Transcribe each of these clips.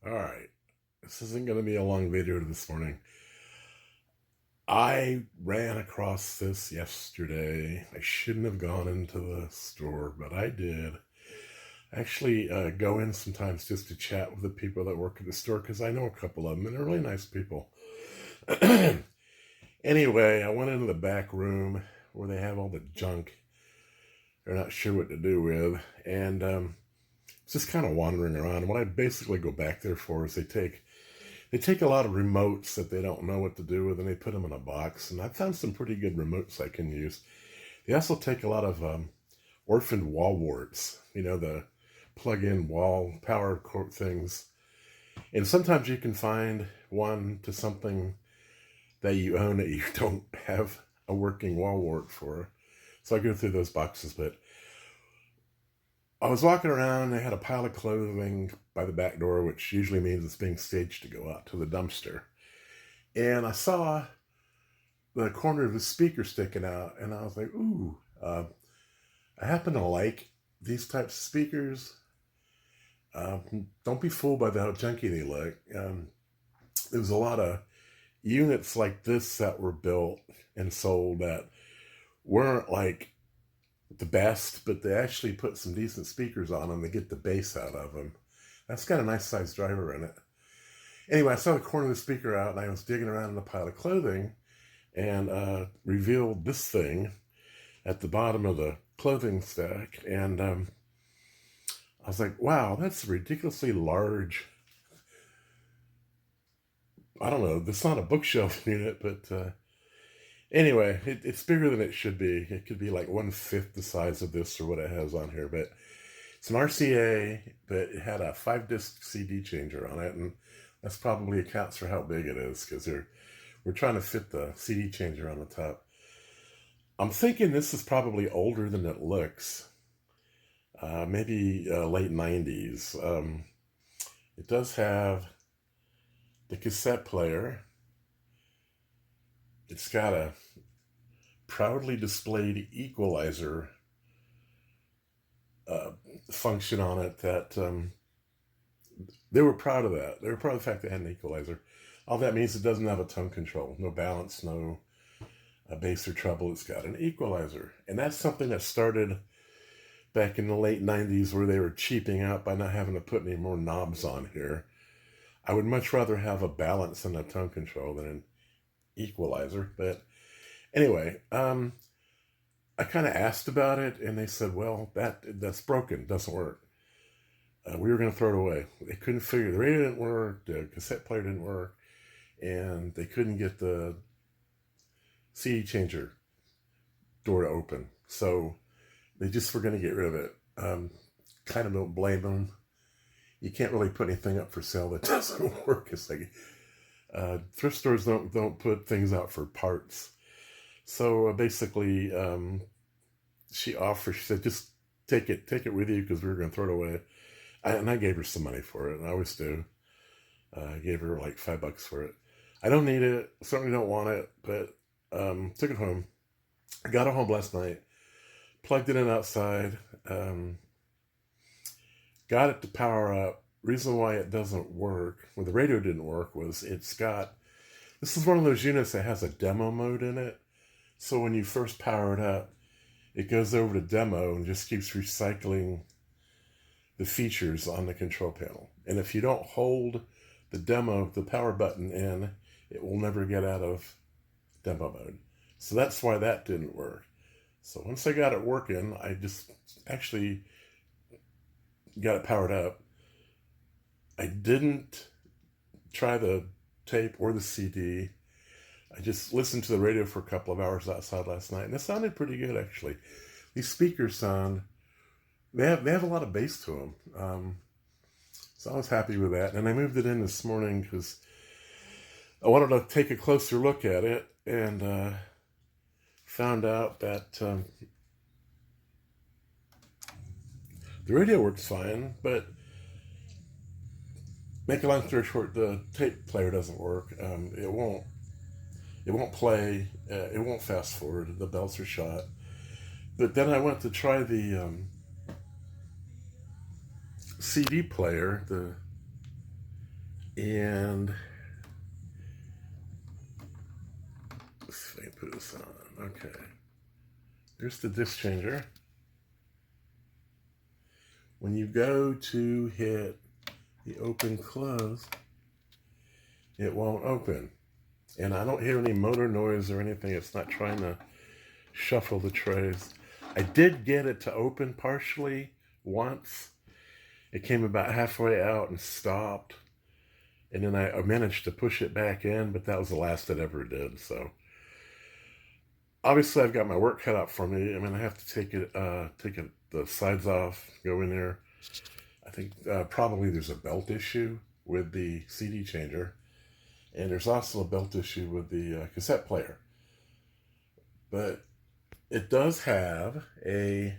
All right. This isn't going to be a long video this morning. I ran across this yesterday. I shouldn't have gone into the store, but I did. Actually, go in sometimes just to chat with the people that work at the store because I know a couple of them and they're really nice people. Anyway, I went into the back room where they have all the junk they're not sure what to do with, and just kind of wandering around. What I basically go back there for is they take a lot of remotes that they don't know what to do with, and they put them in a box. And I found some pretty good remotes I can use. They also take a lot of orphaned wall warts, the plug-in wall power cord things. And sometimes you can find one to something that you own that you don't have a working wall wart for. So I go through those boxes, but I was walking around, they had a pile of clothing by the back door, which usually means it's being staged to go out to the dumpster. And I saw the corner of the speaker sticking out, and I was like, ooh, I happen to like these types of speakers. Don't be fooled by how junky they look. There was a lot of units like this that were built and sold that weren't like the best, but they actually put some decent speakers on them to get the bass out of them. That's got a nice sized driver in it. Anyway, I saw the corner of the speaker out, and I was digging around in a pile of clothing and revealed this thing at the bottom of the clothing stack. And I was like, wow, that's a ridiculously large. I don't know, it's not a bookshelf unit, but anyway, it's bigger than it should be. It could be like 1/5 the size of this or what it has on here, but it's an RCA, but it had a 5-disc CD changer on it, and that's probably accounts for how big it is, because we're trying to fit the CD changer on the top. I'm thinking this is probably older than it looks. Maybe late 90s. It does have the cassette player. It's got a proudly displayed equalizer function on it that they were proud of that. They were proud of the fact they had an equalizer. All that means it doesn't have a tone control, no balance, no bass or treble. It's got an equalizer. And that's something that started back in the late 90s where they were cheaping out by not having to put any more knobs on here. I would much rather have a balance and a tone control than an equalizer. But anyway, I kind of asked about it, and they said, well, that's broken, doesn't work. We were going to throw it away. They couldn't figure, the radio didn't work, the cassette player didn't work, and they couldn't get the CD changer door to open. So they just were going to get rid of it. Kind of don't blame them. You can't really put anything up for sale that doesn't work. It's like thrift stores don't put things out for parts. So basically, she said, just take it with you because we were going to throw it away. And I gave her some money for it, and I always do. I gave her like $5 for it. I don't need it, certainly don't want it, but took it home. I got it home last night, plugged it in outside, got it to power up. Reason why it doesn't work, when the radio didn't work, was this is one of those units that has a demo mode in it. So when you first power it up, it goes over to demo and just keeps recycling the features on the control panel. And if you don't hold the power button in, it will never get out of demo mode. So that's why that didn't work. So once I got it working, I just actually got it powered up. I didn't try the tape or the CD. I just listened to the radio for a couple of hours outside last night, and it sounded pretty good, actually. These speakers they have a lot of bass to them. So I was happy with that. And I moved it in this morning because I wanted to take a closer look at it, and found out that the radio works fine, but make a long story short, the tape player doesn't work. It won't play. It won't fast forward. The belts are shot. But then I went to try the CD player, the And let's see if I can put this on. Okay. There's the disc changer. When you go to hit the open close, it won't open. And I don't hear any motor noise or anything. It's not trying to shuffle the trays. I did get it to open partially once. It came about halfway out and stopped. And then I managed to push it back in, but that was the last it ever did. So obviously I've got my work cut out for me. I mean, I have to take the sides off, go in there. I think probably there's a belt issue with the CD changer. And there's also a belt issue with the cassette player. But it does have a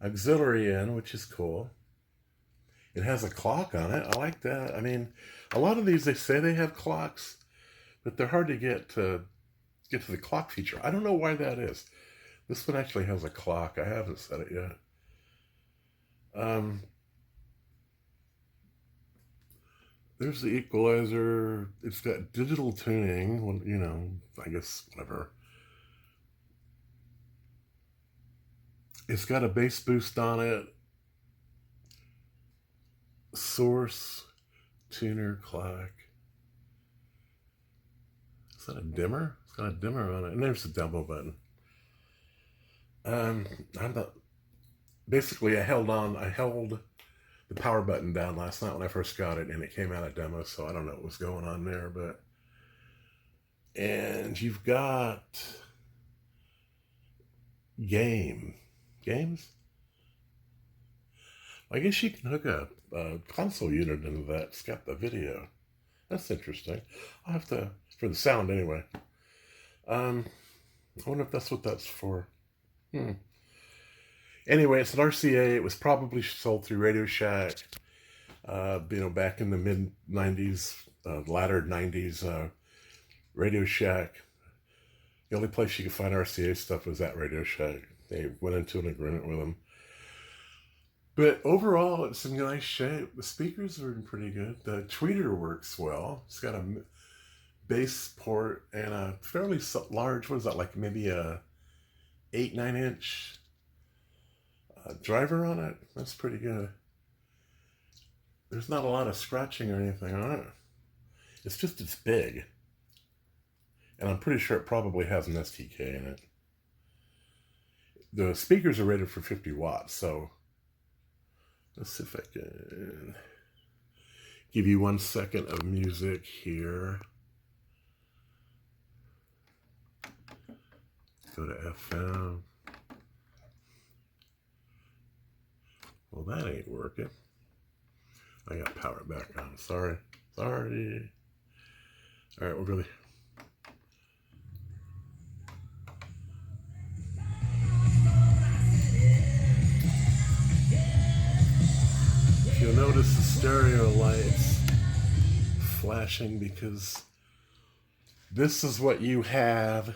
auxiliary in, which is cool. It has a clock on it. I like that. I mean, a lot of these, they say they have clocks, but they're hard to get to the clock feature. I don't know why that is. This one actually has a clock. I haven't set it yet. There's the equalizer. It's got digital tuning. You know, I guess whatever. It's got a bass boost on it. Source, tuner, clock. Is that a dimmer? It's got a dimmer on it. And there's the demo button. Basically I held the power button down last night when I first got it, and it came out of demo, so I don't know what was going on there, but... And you've got... Games? I guess you can hook a console unit into that. It's got the video. That's interesting. I'll have to... For the sound, anyway. I wonder if that's what that's for. Anyway, it's an RCA. It was probably sold through Radio Shack, back in the mid-90s, latter 90s, Radio Shack. The only place you could find RCA stuff was at Radio Shack. They went into an agreement with them. But overall, it's in nice shape. The speakers are pretty good. The tweeter works well. It's got a bass port and a fairly large, what is that, like maybe a 8-9 inch driver on it. That's pretty good. There's not a lot of scratching or anything on it. It's big. And I'm pretty sure it probably has an STK in it. The speakers are rated for 50 watts, so let's see if I can give you 1 second of music here. Go to FM. Well, that ain't working. I got power back on. Sorry. All right, we're really... You'll notice the stereo lights flashing because this is what you have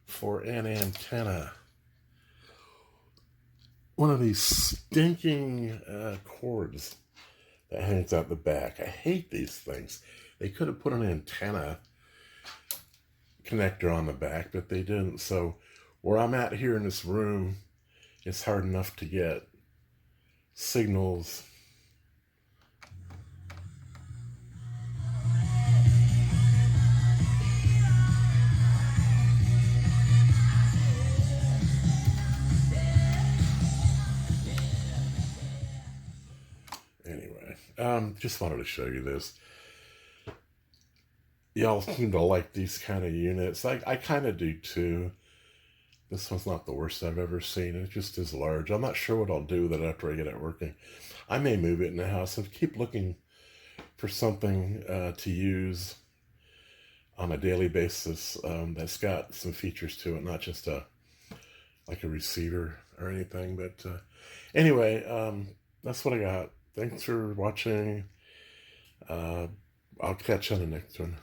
for an antenna. One of these stinking cords that hangs out the back. I hate these things. They could have put an antenna connector on the back, but they didn't. So where I'm at here in this room, it's hard enough to get signals. Just wanted to show you this. Y'all seem to like these kind of units. I kind of do too. This one's not the worst I've ever seen. It just is large. I'm not sure what I'll do with it after I get it working. I may move it in the house and keep looking for something to use on a daily basis that's got some features to it, not just like a receiver or anything. But anyway, that's what I got. Thanks for watching. I'll catch you on the next one.